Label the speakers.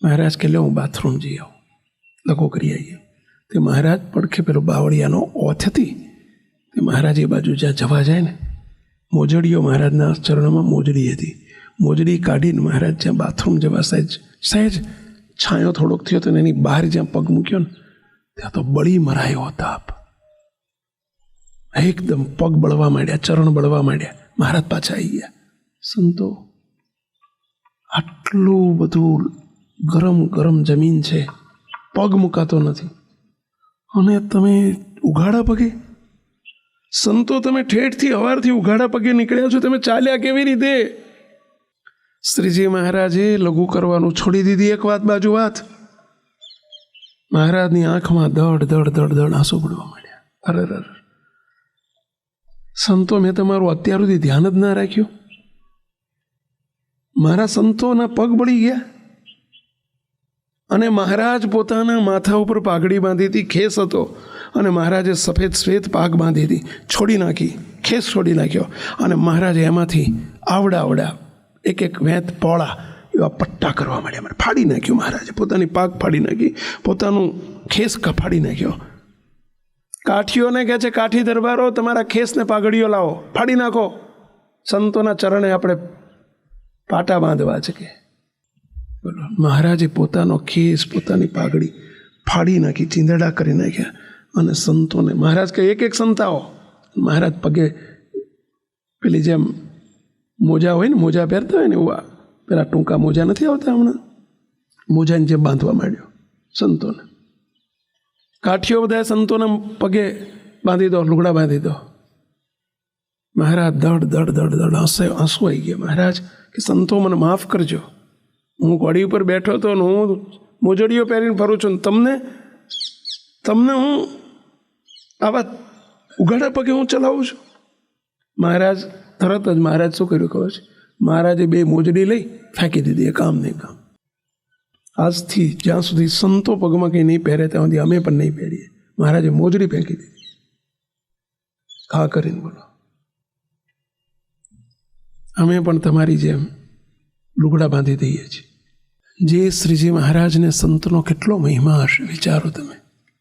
Speaker 1: મહારાજ કે લે હું બાથરૂમ જઈ આવું, લખો કરી આવીએ. તે મહારાજ પડખે પેલો બાવળિયાનો ઓથ હતી, તે મહારાજ એ બાજુ જ્યાં જવા જાય ને, મોજડીઓ મહારાજના ચરણોમાં મોજડી હતી. મોજડી કાઢીને મહારાજ જ્યાં બાથરૂમ જવા સહેજ છાંયો થોડોક થયો હતો ને એની બહાર જ્યાં પગ મૂક્યો ને ત્યાં તો બળી મરાયો તાપ. એકદમ પગ બળવા માંડ્યા, ચરણ બળવા માંડ્યા. મહારાજ પાછા આવી ગયા. સંતો, આટલું બધું ગરમ ગરમ જમીન છે, પગ મુકાતો નથી, અને તમે ઉઘાડા પગે? સંતો, તમે ઠેઠથી હવારથી ઉઘાડા પગે નીકળ્યા છો, તમે ચાલ્યા કેવી રીતે? શ્રીજી મહારાજે લઘુ કરવાનું છોડી દીધી. એક વાત બાજુ વાત, મહારાજની આંખમાં દડ દડ દડ દડ આંસુ પડવા માંડ્યા. અરે સંતો, મેં તમારું અત્યાર સુધી ધ્યાન જ ના રાખ્યું. મારા સંતોના પગ બળી ગયા. અને મહારાજ પોતાના માથા ઉપર પાઘડી બાંધી હતી, ખેસ હતો, અને મહારાજે સફેદ શ્વેત પાગ બાંધી હતી, છોડી નાખી, ખેસ છોડી નાખ્યો, અને મહારાજે એમાંથી આવડા એક એક વેત પોળા એવા પટ્ટા કરવા માંડ્યા. ફાડી નાખ્યું મહારાજે, પોતાની પાગ ફાડી નાખી, પોતાનું ખેસ ફાડી નાખ્યો. કાઠીઓને કહે છે, કાઠી દરબારો, તમારા ખેસને પાઘડીઓ લાવો, ફાડી નાખો. સંતોના ચરણે આપણે પાટા બાંધવા છે કે બોલો. મહારાજે પોતાનો ખેસ, પોતાની પાઘડી ફાડી નાખી, ચીંદડા કરી નાખ્યા. અને સંતોને મહારાજ કે એક એક સંત આવો. મહારાજ પગે પેલી જેમ મોજા હોય ને, મોજા પહેરતા હોય ને, એવું પેલા ટૂંકા મોજા નથી આવતા હમણાં, મોજાની જેમ બાંધવા માંડ્યો સંતોને. કાઠીઓ બધા સંતોના પગે બાંધી દો, લુગડા બાંધી દો. મહારાજ દડ દડ દડ દડ આંસુ આવી ગયા. મહારાજ કે સંતો, મને માફ કરજો, હું ઘોડી ઉપર બેઠો હતો ને હું મોજડીઓ પહેરીને ફરું છું, તમને હું આવા ઉઘાડા પગે હું ચલાવું છું. મહારાજ તરત જ મહારાજ શું કર્યું ખબર છે? મહારાજે 2 મોજડી લઈ ફેંકી દીધી. એ કામ નહીં કામ. આજથી જ્યાં સુધી સંતો પગમાં કંઈ નહીં પહેરે ત્યાં સુધી અમે પણ નહીં પહેરીએ. મહારાજે મોજડી ફેંકી દીધી. હા કરીને બોલો. અમે પણ તમારી જેમ લુગડા બાંધી દઈએ છીએ. જે શ્રીજી મહારાજને સંતનો કેટલો મહિમા હશે વિચારો તમે.